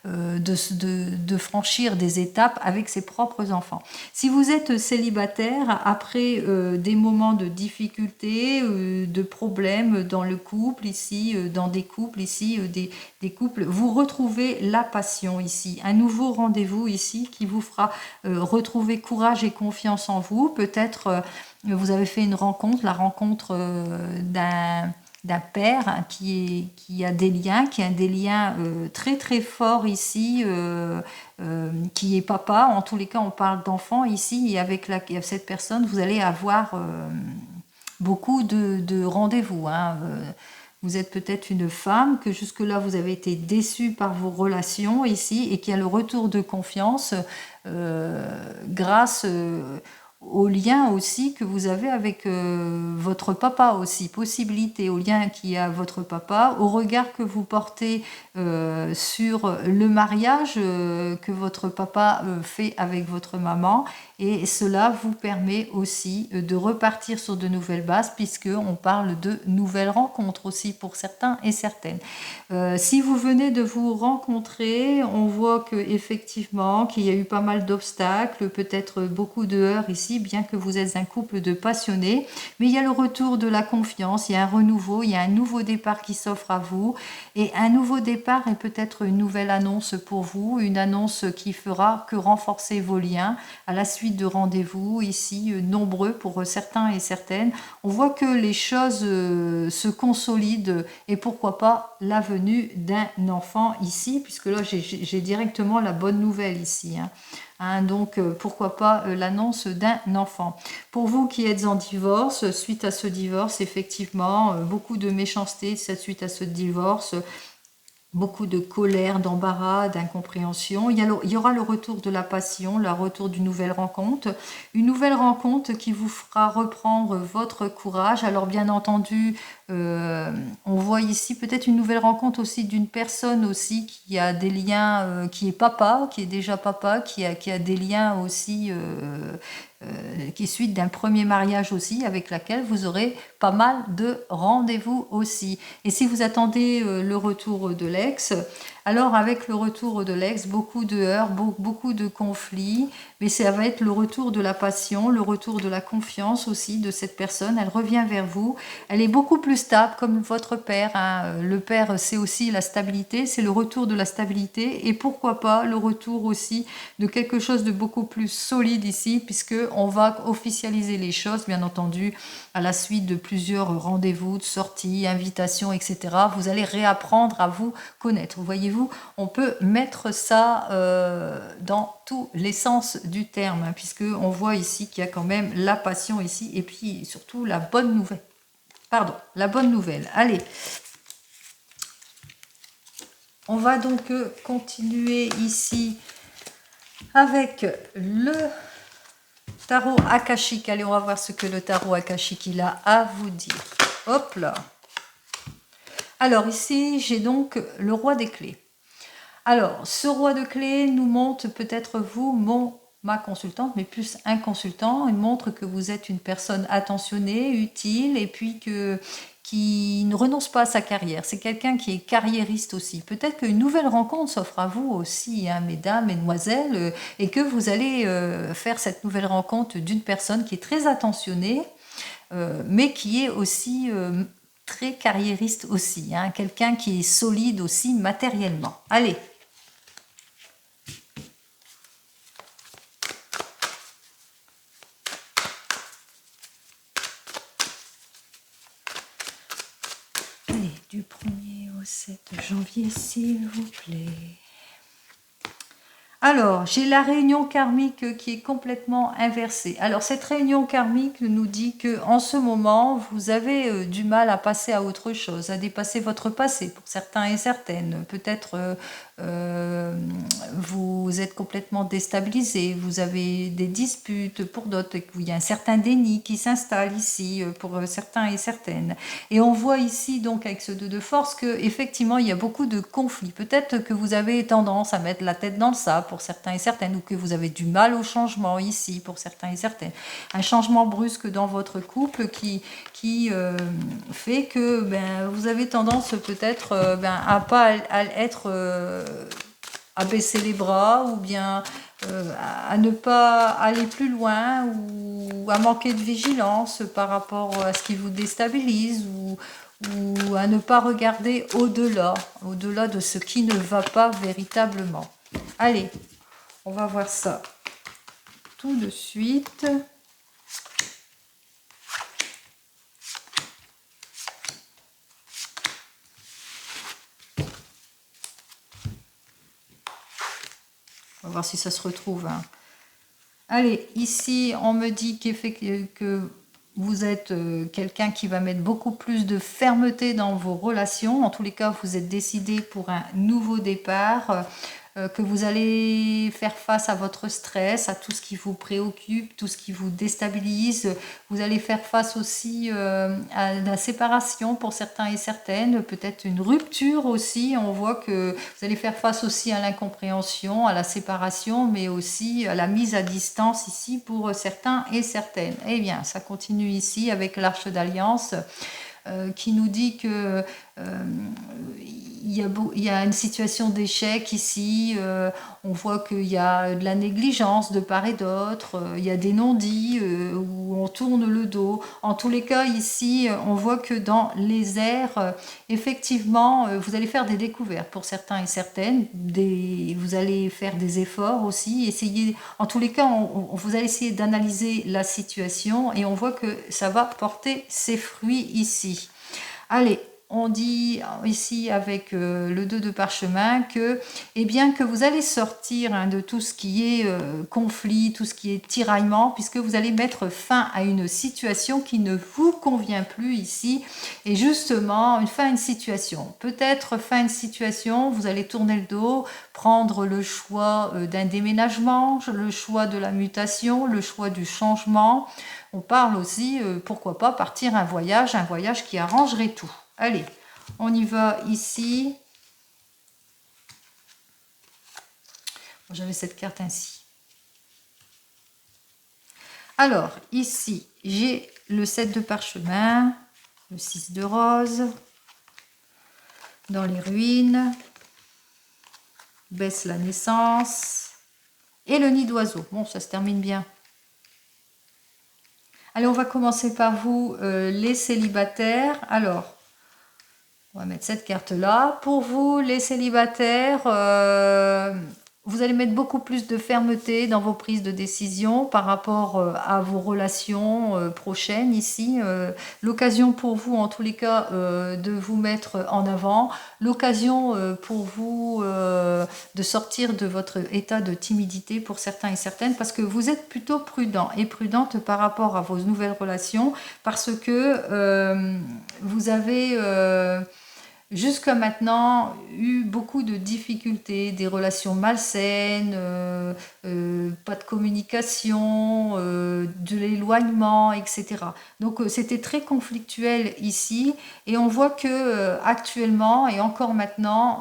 de franchir des étapes avec ses propres enfants. Si vous êtes célibataire, après des moments de difficulté, de problèmes dans le couple ici, dans des couples ici, des couples, vous retrouvez la passion ici, un nouveau rendez-vous ici qui vous fera retrouver courage et confiance en vous. Peut-être vous avez fait une rencontre, la rencontre d'un père hein, qui a des liens, qui a des liens très très forts ici, qui est papa. En tous les cas, on parle d'enfant ici, et avec cette personne, vous allez avoir beaucoup de rendez-vous. Hein. Vous êtes peut-être une femme que jusque-là vous avez été déçue par vos relations ici et qui a le retour de confiance grâce au lien aussi que vous avez avec votre papa aussi, possibilité au lien qu'il y a votre papa, au regard que vous portez sur le mariage que votre papa fait avec votre maman, et cela vous permet aussi de repartir sur de nouvelles bases puisque on parle de nouvelles rencontres aussi pour certains et certaines. Si vous venez de vous rencontrer, on voit que effectivement qu'il y a eu pas mal d'obstacles, peut-être beaucoup de heurts ici, bien que vous êtes un couple de passionnés, mais il y a le retour de la confiance, il y a un renouveau, il y a un nouveau départ qui s'offre à vous, et un nouveau départ est peut-être une nouvelle annonce pour vous, une annonce qui fera que renforcer vos liens à la suite de rendez-vous ici nombreux pour certains et certaines. On voit que les choses se consolident, et pourquoi pas la venue d'un enfant ici, puisque là j'ai directement la bonne nouvelle ici. Hein, donc pourquoi pas l'annonce d'un enfant. Pour vous qui êtes en divorce, suite à ce divorce, effectivement, beaucoup de méchanceté suite à ce divorce, beaucoup de colère, d'embarras, d'incompréhension. Il y aura le retour de la passion, le retour d'une nouvelle rencontre. Une nouvelle rencontre qui vous fera reprendre votre courage. Alors bien entendu, on voit ici peut-être une nouvelle rencontre aussi d'une personne aussi qui a des liens, qui est papa, qui est déjà papa, qui a des liens aussi qui est suite d'un premier mariage aussi, avec laquelle vous aurez pas mal de rendez-vous aussi. Et si vous attendez le retour de l'ex, alors avec le retour de l'ex, beaucoup de heurts, beaucoup de conflits, mais ça va être le retour de la passion, le retour de la confiance aussi de cette personne. Elle revient vers vous, elle est beaucoup plus stable comme votre père. Hein. Le père, c'est aussi la stabilité, c'est le retour de la stabilité, et pourquoi pas le retour aussi de quelque chose de beaucoup plus solide ici, puisque on va officialiser les choses, bien entendu, à la suite de plusieurs rendez-vous, de sorties, invitations, etc. Vous allez réapprendre à vous connaître. Voyez-vous, on peut mettre ça dans tous les sens du terme, hein, puisque on voit ici qu'il y a quand même la passion ici, et puis surtout la bonne nouvelle. Pardon, la bonne nouvelle. Allez, on va donc continuer ici avec le tarot akashique. Allez, on va voir ce que le tarot akashique il a à vous dire. Hop là. Alors ici, j'ai donc le roi des clés. Alors, ce roi de clés nous montre peut-être vous, ma consultante, mais plus un consultant. Il montre que vous êtes une personne attentionnée, utile, et puis qui ne renonce pas à sa carrière. C'est quelqu'un qui est carriériste aussi. Peut-être qu'une nouvelle rencontre s'offre à vous aussi, hein, mesdames, mesdemoiselles, et que vous allez faire cette nouvelle rencontre d'une personne qui est très attentionnée, mais qui est aussi très carriériste aussi. Hein, quelqu'un qui est solide aussi matériellement. Allez. Du 1er au 7 janvier, s'il vous plaît. Alors, j'ai la réunion karmique qui est complètement inversée. Alors, cette réunion karmique nous dit que en ce moment, vous avez du mal à passer à autre chose, à dépasser votre passé pour certains et certaines. Peut-être vous êtes complètement déstabilisé, vous avez des disputes pour d'autres, il y a un certain déni qui s'installe ici pour certains et certaines. Et on voit ici, donc, avec ce 2 de force, qu'effectivement, il y a beaucoup de conflits. Peut-être que vous avez tendance à mettre la tête dans le sable pour certains et certaines, ou que vous avez du mal au changement ici pour certains et certaines. Un changement brusque dans votre couple qui fait que vous avez tendance peut-être à pas être à baisser les bras, ou bien à ne pas aller plus loin, ou à manquer de vigilance par rapport à ce qui vous déstabilise, ou à ne pas regarder au-delà de ce qui ne va pas véritablement. Allez, on va voir ça tout de suite. On va voir si ça se retrouve. Hein. Allez, ici, on me dit que vous êtes quelqu'un qui va mettre beaucoup plus de fermeté dans vos relations. En tous les cas, vous êtes décidé pour un nouveau départ. Que vous allez faire face à votre stress, à tout ce qui vous préoccupe, tout ce qui vous déstabilise. Vous allez faire face aussi à la séparation pour certains et certaines, peut-être une rupture aussi. On voit que vous allez faire face aussi à l'incompréhension, à la séparation, mais aussi à la mise à distance ici pour certains et certaines. Eh bien, ça continue ici avec l'Arche d'Alliance. Qui nous dit que il y a une situation d'échec ici, on voit qu'il y a de la négligence de part et d'autre, il y a des non-dits où on tourne le dos. En tous les cas, ici, on voit que dans les airs, effectivement, vous allez faire des découvertes pour certains et certaines, vous allez faire des efforts aussi, essayer, en tous les cas, vous allez essayer d'analyser la situation et on voit que ça va porter ses fruits ici. Allez, on dit ici avec le 2 de parchemin que, eh bien, que vous allez sortir hein, de tout ce qui est conflit, tout ce qui est tiraillement, puisque vous allez mettre fin à une situation qui ne vous convient plus ici. Et justement, une fin à une situation. Peut-être fin à une situation, vous allez tourner le dos, prendre le choix d'un déménagement, le choix de la mutation, le choix du changement. On parle aussi, pourquoi pas, partir un voyage qui arrangerait tout. Allez, on y va ici. J'avais cette carte ainsi. Alors, ici, j'ai le 7 de parchemin, le 6 de rose, dans les ruines, baisse la naissance, et le nid d'oiseau. Bon, ça se termine bien. Allez, on va commencer par vous, les célibataires. Alors, on va mettre cette carte-là. Pour vous, les célibataires, vous allez mettre beaucoup plus de fermeté dans vos prises de décision par rapport à vos relations prochaines ici. L'occasion pour vous, en tous les cas, de vous mettre en avant. L'occasion pour vous de sortir de votre état de timidité pour certains et certaines parce que vous êtes plutôt prudent et prudente par rapport à vos nouvelles relations parce que vous avez... jusqu'à maintenant, eu beaucoup de difficultés, des relations malsaines, pas de communication, de l'éloignement, etc. Donc c'était très conflictuel ici et on voit que actuellement et encore maintenant,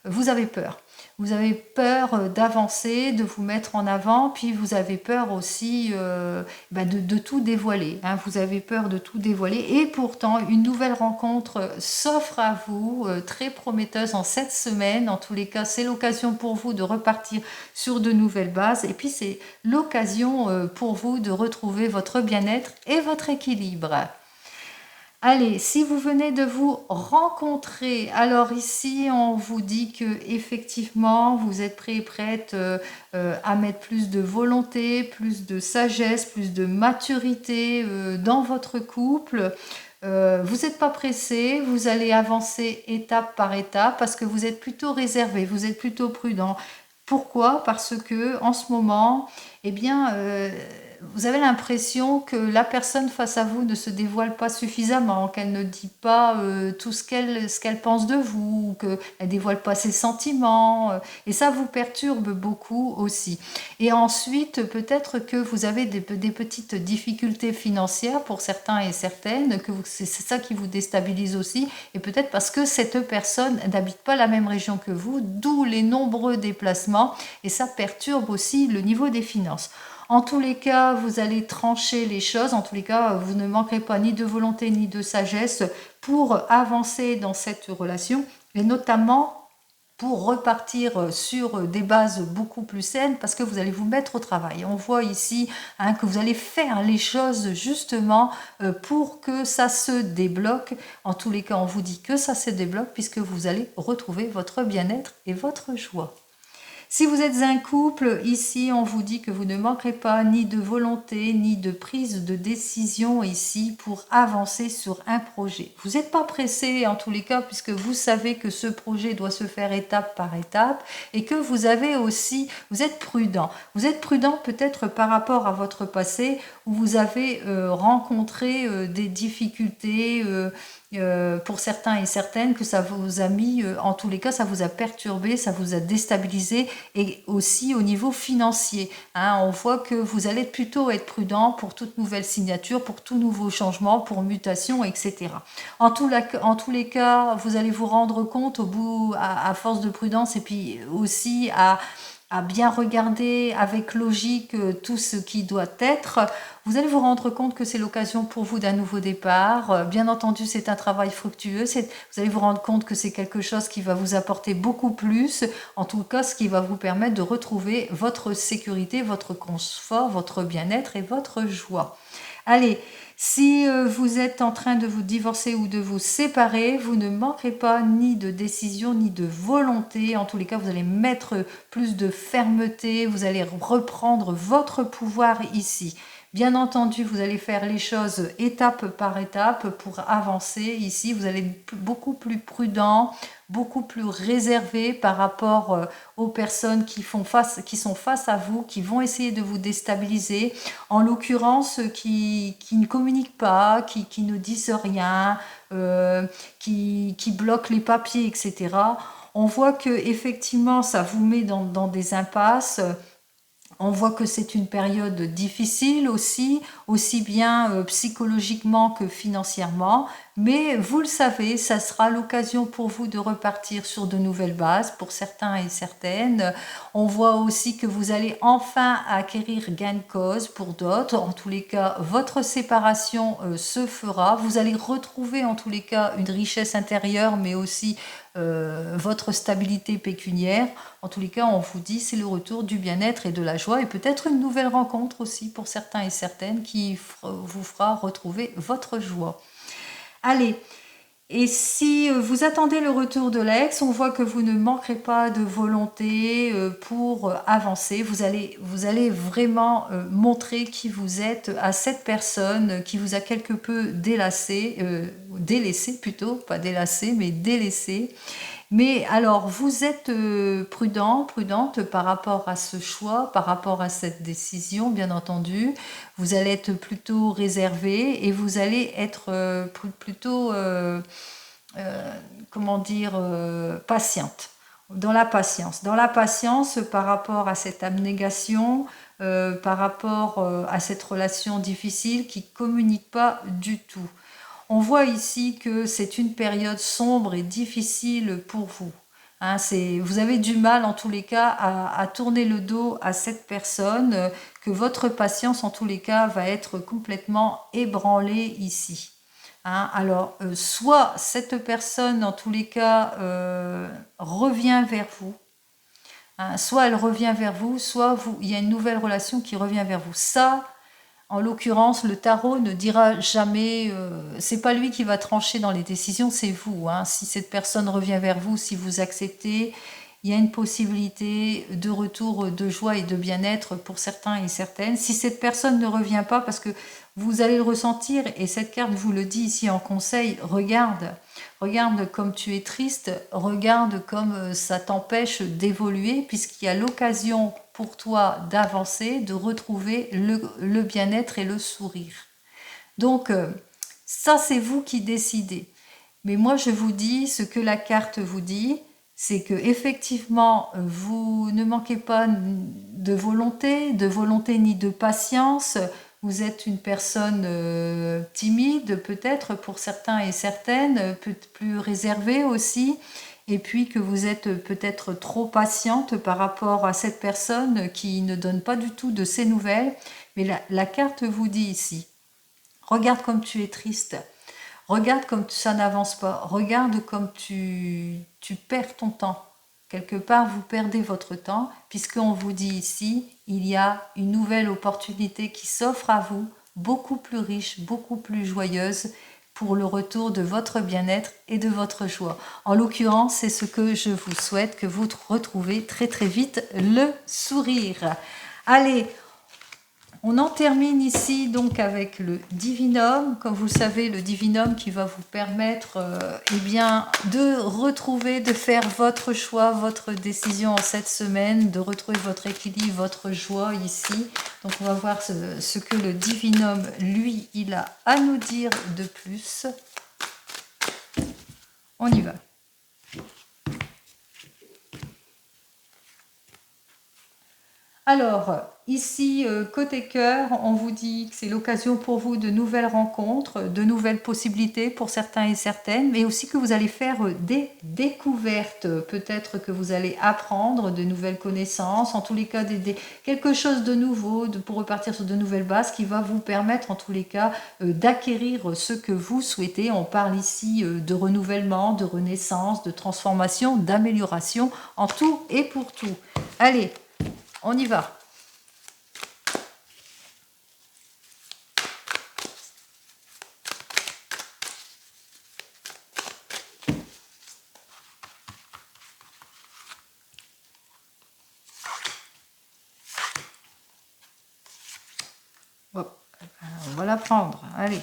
vous avez peur. Vous avez peur d'avancer, de vous mettre en avant, puis vous avez peur aussi de tout dévoiler. Hein. Vous avez peur de tout dévoiler et pourtant une nouvelle rencontre s'offre à vous, très prometteuse en cette semaine. En tous les cas, c'est l'occasion pour vous de repartir sur de nouvelles bases et puis c'est l'occasion pour vous de retrouver votre bien-être et votre équilibre. Allez, si vous venez de vous rencontrer, alors ici on vous dit que effectivement vous êtes prêt et prête à mettre plus de volonté, plus de sagesse, plus de maturité dans votre couple. Vous n'êtes pas pressé, vous allez avancer étape par étape parce que vous êtes plutôt réservé, vous êtes plutôt prudent. Pourquoi? Parce que en ce moment, eh bien, vous avez l'impression que la personne face à vous ne se dévoile pas suffisamment, qu'elle ne dit pas tout ce qu'elle pense de vous, qu'elle ne dévoile pas ses sentiments. Et ça vous perturbe beaucoup aussi. Et ensuite, peut-être que vous avez des petites difficultés financières pour certains et certaines, que c'est ça qui vous déstabilise aussi. Et peut-être parce que cette personne n'habite pas la même région que vous, d'où les nombreux déplacements. Et ça perturbe aussi le niveau des finances. En tous les cas, vous allez trancher les choses. En tous les cas, vous ne manquerez pas ni de volonté ni de sagesse pour avancer dans cette relation et notamment pour repartir sur des bases beaucoup plus saines parce que vous allez vous mettre au travail. On voit ici que vous allez faire les choses justement pour que ça se débloque. En tous les cas, on vous dit que ça se débloque puisque vous allez retrouver votre bien-être et votre joie. Si vous êtes un couple, ici, on vous dit que vous ne manquerez pas ni de volonté, ni de prise de décision ici pour avancer sur un projet. Vous n'êtes pas pressé en tous les cas, puisque vous savez que ce projet doit se faire étape par étape et que vous avez aussi, vous êtes prudent. Vous êtes prudent peut-être par rapport à votre passé où vous avez rencontré des difficultés, pour certains et certaines, que ça vous a mis, en tous les cas, ça vous a perturbé, ça vous a déstabilisé, et aussi au niveau financier. Hein, on voit que vous allez plutôt être prudent pour toute nouvelle signature, pour tout nouveau changement, pour mutation, etc. En tous les cas, vous allez vous rendre compte au bout, à force de prudence, et puis aussi à bien regarder avec logique tout ce qui doit être, vous allez vous rendre compte que c'est l'occasion pour vous d'un nouveau départ. Bien entendu, c'est un travail fructueux. Vous allez vous rendre compte que c'est quelque chose qui va vous apporter beaucoup plus, en tout cas ce qui va vous permettre de retrouver votre sécurité, votre confort, votre bien-être et votre joie. Allez, si vous êtes en train de vous divorcer ou de vous séparer, vous ne manquerez pas ni de décision ni de volonté. En tous les cas, vous allez mettre plus de fermeté, vous allez reprendre votre pouvoir ici. Bien entendu, vous allez faire les choses étape par étape pour avancer ici. Vous allez être beaucoup plus prudent, beaucoup plus réservé par rapport aux personnes qui sont face à vous, qui vont essayer de vous déstabiliser. En l'occurrence, qui ne communiquent pas, qui ne disent rien, qui bloquent les papiers, etc. On voit que effectivement, ça vous met dans des impasses. On voit que c'est une période difficile aussi bien psychologiquement que financièrement, mais vous le savez, ça sera l'occasion pour vous de repartir sur de nouvelles bases pour certains et certaines. On voit aussi que vous allez enfin acquérir gain de cause pour d'autres. En tous les cas, votre séparation se fera. Vous allez retrouver en tous les cas une richesse intérieure, mais aussi votre stabilité pécuniaire. En tous les cas, on vous dit c'est le retour du bien-être et de la joie, et peut-être une nouvelle rencontre aussi pour certains et certaines qui vous fera retrouver votre joie. Allez, et si vous attendez le retour de l'ex, on voit que vous ne manquerez pas de volonté pour avancer. Vous allez vraiment montrer qui vous êtes à cette personne qui vous a quelque peu délaissé plutôt, pas délaissé, mais délaissé. Mais alors, vous êtes prudente par rapport à ce choix, par rapport à cette décision, bien entendu. Vous allez être plutôt réservé et vous allez être plutôt, comment dire, patiente. Dans la patience par rapport à cette abnégation, par rapport à cette relation difficile qui ne communique pas du tout. On voit ici que c'est une période sombre et difficile pour vous. Hein, vous avez du mal en tous les cas à tourner le dos à cette personne, que votre patience en tous les cas va être complètement ébranlée ici. Hein, alors, soit cette personne en tous les cas revient vers vous, hein, soit elle revient vers vous, soit il y a une nouvelle relation qui revient vers vous. Ça, en l'occurrence, le tarot ne dira jamais, c'est pas lui qui va trancher dans les décisions, c'est vous. Hein. Si cette personne revient vers vous, si vous acceptez, il y a une possibilité de retour de joie et de bien-être pour certains et certaines. Si cette personne ne revient pas, parce que vous allez le ressentir, et cette carte vous le dit ici en conseil, regarde comme tu es triste, regarde comme ça t'empêche d'évoluer, puisqu'il y a l'occasion pour toi d'avancer, de retrouver le bien-être et le sourire. Donc, ça c'est vous qui décidez. Mais moi je vous dis, ce que la carte vous dit, c'est que effectivement vous ne manquez pas de volonté ni de patience. Vous êtes une personne timide peut-être pour certains et certaines, plus réservée aussi, et puis que vous êtes peut-être trop patiente par rapport à cette personne qui ne donne pas du tout de ses nouvelles. Mais la carte vous dit ici, regarde comme tu es triste. Regarde comme ça n'avance pas. Regarde comme tu perds ton temps. Quelque part, vous perdez votre temps, puisqu'on vous dit ici, il y a une nouvelle opportunité qui s'offre à vous, beaucoup plus riche, beaucoup plus joyeuse, pour le retour de votre bien-être et de votre joie. En l'occurrence, c'est ce que je vous souhaite, que vous retrouvez très très vite le sourire. Allez, on en termine ici donc avec le divinum. Comme vous le savez, le divinum qui va vous permettre eh bien, de retrouver, de faire votre choix, votre décision en cette semaine, de retrouver votre équilibre, votre joie ici. Donc on va voir ce que le divinum, lui, il a à nous dire de plus. On y va. Alors, ici, côté cœur, on vous dit que c'est l'occasion pour vous de nouvelles rencontres, de nouvelles possibilités pour certains et certaines, mais aussi que vous allez faire des découvertes. Peut-être que vous allez apprendre de nouvelles connaissances, en tous les cas, quelque chose de nouveau, pour repartir sur de nouvelles bases qui va vous permettre, en tous les cas, d'acquérir ce que vous souhaitez. On parle ici de renouvellement, de renaissance, de transformation, d'amélioration, en tout et pour tout. Allez! On y va. Bon, on va la prendre. Allez.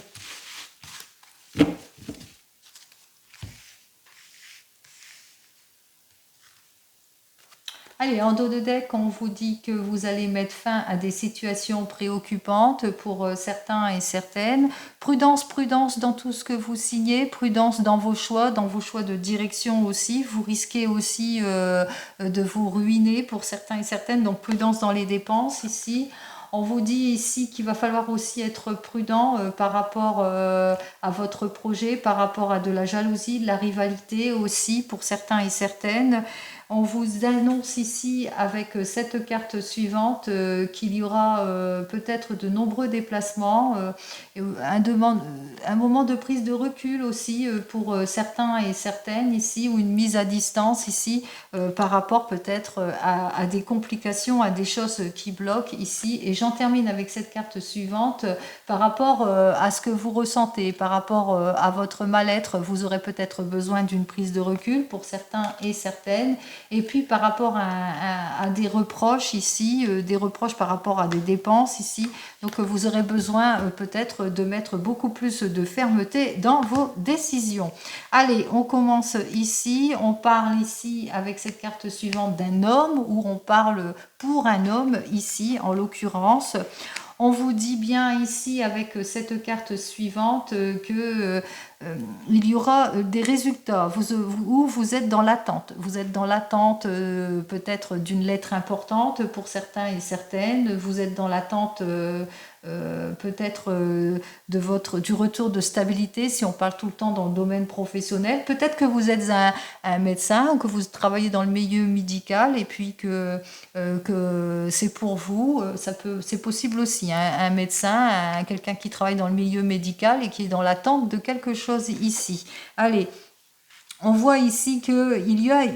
Allez, en dos de deck, on vous dit que vous allez mettre fin à des situations préoccupantes pour certains et certaines. Prudence, prudence dans tout ce que vous signez, prudence dans vos choix de direction aussi. Vous risquez aussi de vous ruiner pour certains et certaines, donc prudence dans les dépenses ici. On vous dit ici qu'il va falloir aussi être prudent par rapport à votre projet, par rapport à de la jalousie, de la rivalité aussi pour certains et certaines. On vous annonce ici avec cette carte suivante qu'il y aura peut-être de nombreux déplacements, un moment de prise de recul aussi pour certains et certaines ici, ou une mise à distance ici par rapport peut-être à des complications, à des choses qui bloquent ici. Et j'en termine avec cette carte suivante par rapport à ce que vous ressentez, par rapport à votre mal-être. Vous aurez peut-être besoin d'une prise de recul pour certains et certaines. Et puis par rapport à des reproches ici, des reproches par rapport à des dépenses ici, donc vous aurez besoin peut-être de mettre beaucoup plus de fermeté dans vos décisions. Allez, on commence ici, on parle ici avec cette carte suivante d'un homme, où on parle pour un homme ici en l'occurrence. On vous dit bien ici avec cette carte suivante que il y aura des résultats où vous êtes dans l'attente. Vous êtes dans l'attente peut-être d'une lettre importante pour certains et certaines. Vous êtes dans l'attente peut-être du retour de stabilité si on parle tout le temps dans le domaine professionnel. Peut-être que vous êtes un médecin ou que vous travaillez dans le milieu médical et puis que c'est pour vous. C'est possible aussi. Hein, un médecin, quelqu'un qui travaille dans le milieu médical et qui est dans l'attente de quelque chose ici. Allez, on voit ici qu'il y a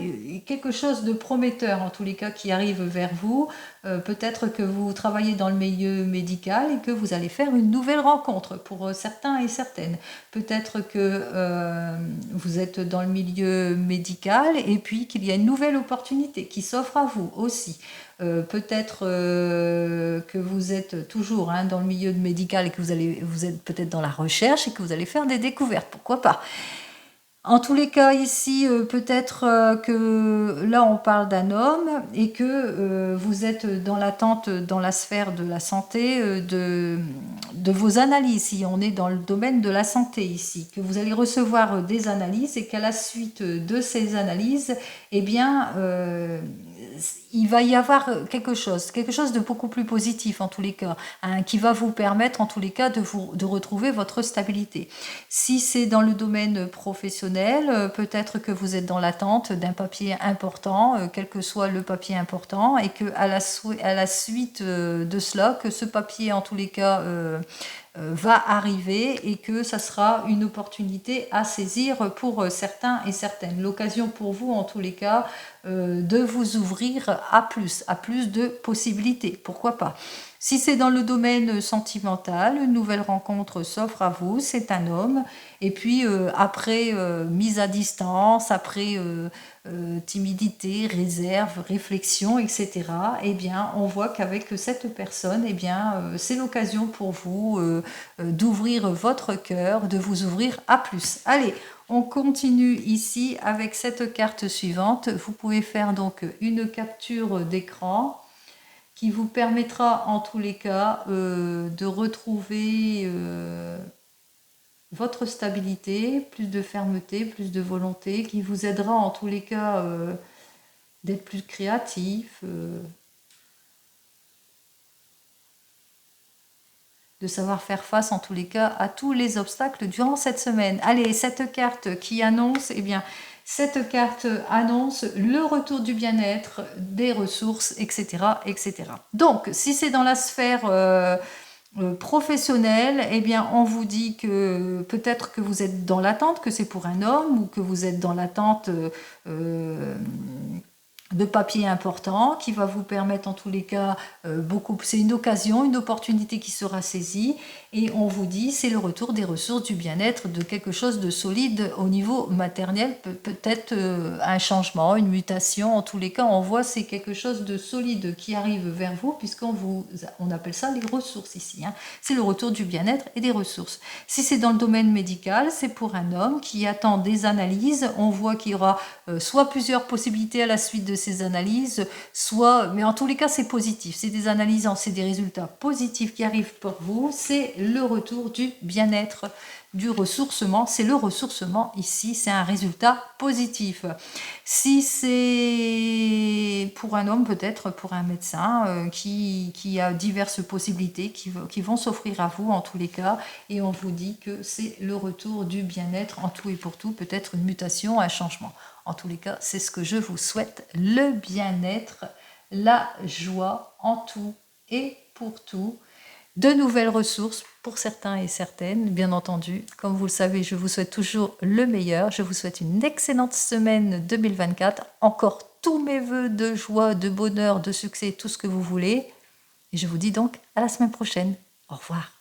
quelque chose de prometteur, en tous les cas, qui arrive vers vous. Peut-être que vous travaillez dans le milieu médical et que vous allez faire une nouvelle rencontre pour certains et certaines. Peut-être que vous êtes dans le milieu médical et puis qu'il y a une nouvelle opportunité qui s'offre à vous aussi. Peut-être que vous êtes toujours dans le milieu médical et que vous êtes peut-être dans la recherche et que vous allez faire des découvertes. Pourquoi pas ? En tous les cas, ici, peut-être que là, on parle d'un homme et que vous êtes dans l'attente, dans la sphère de la santé, de vos analyses. Si on est dans le domaine de la santé ici, que vous allez recevoir des analyses et qu'à la suite de ces analyses, eh bien, il va y avoir quelque chose de beaucoup plus positif en tous les cas, qui va vous permettre en tous les cas de retrouver votre stabilité. Si c'est dans le domaine professionnel, peut-être que vous êtes dans l'attente d'un papier important, quel que soit le papier important, et que à la suite de cela, que ce papier en tous les cas va arriver et que ça sera une opportunité à saisir pour certains et certaines. L'occasion pour vous, en tous les cas, de vous ouvrir à plus de possibilités, pourquoi pas. Si c'est dans le domaine sentimental, une nouvelle rencontre s'offre à vous, c'est un homme, et puis après mise à distance, après timidité, réserve, réflexion, etc., eh bien, on voit qu'avec cette personne, eh bien, c'est l'occasion pour vous d'ouvrir votre cœur, de vous ouvrir à plus. Allez, on continue ici avec cette carte suivante. Vous pouvez faire donc une capture d'écran qui vous permettra en tous les cas de retrouver votre stabilité, plus de fermeté, plus de volonté, qui vous aidera en tous les cas d'être plus créatif, de savoir faire face en tous les cas à tous les obstacles durant cette semaine. Allez, cette carte qui annonce, eh bien, cette carte annonce le retour du bien-être, des ressources, etc., etc. Donc, si c'est dans la sphère professionnelle, eh bien, on vous dit que peut-être que vous êtes dans l'attente, que c'est pour un homme, ou que vous êtes dans l'attente de papiers importants qui va vous permettre en tous les cas beaucoup. C'est une occasion, une opportunité qui sera saisie et on vous dit c'est le retour des ressources, du bien-être, de quelque chose de solide au niveau matériel, peut-être un changement, une mutation. En tous les cas, on voit c'est quelque chose de solide qui arrive vers vous on appelle ça les ressources ici. Hein. C'est le retour du bien-être et des ressources. Si c'est dans le domaine médical, c'est pour un homme qui attend des analyses. On voit qu'il y aura soit plusieurs possibilités à la suite de ces analyses, soit, mais en tous les cas c'est positif, c'est des analyses, c'est des résultats positifs qui arrivent pour vous, c'est le retour du bien-être, du ressourcement, c'est le ressourcement ici, c'est un résultat positif. Si c'est pour un homme, peut-être pour un médecin qui a diverses possibilités qui vont s'offrir à vous en tous les cas, et on vous dit que c'est le retour du bien-être en tout et pour tout, peut-être une mutation, un changement. En tous les cas, c'est ce que je vous souhaite, le bien-être, la joie en tout et pour tout, de nouvelles ressources pour certains et certaines, bien entendu. Comme vous le savez, je vous souhaite toujours le meilleur. Je vous souhaite une excellente semaine 2024. Encore tous mes voeux de joie, de bonheur, de succès, tout ce que vous voulez. Et je vous dis donc à la semaine prochaine. Au revoir.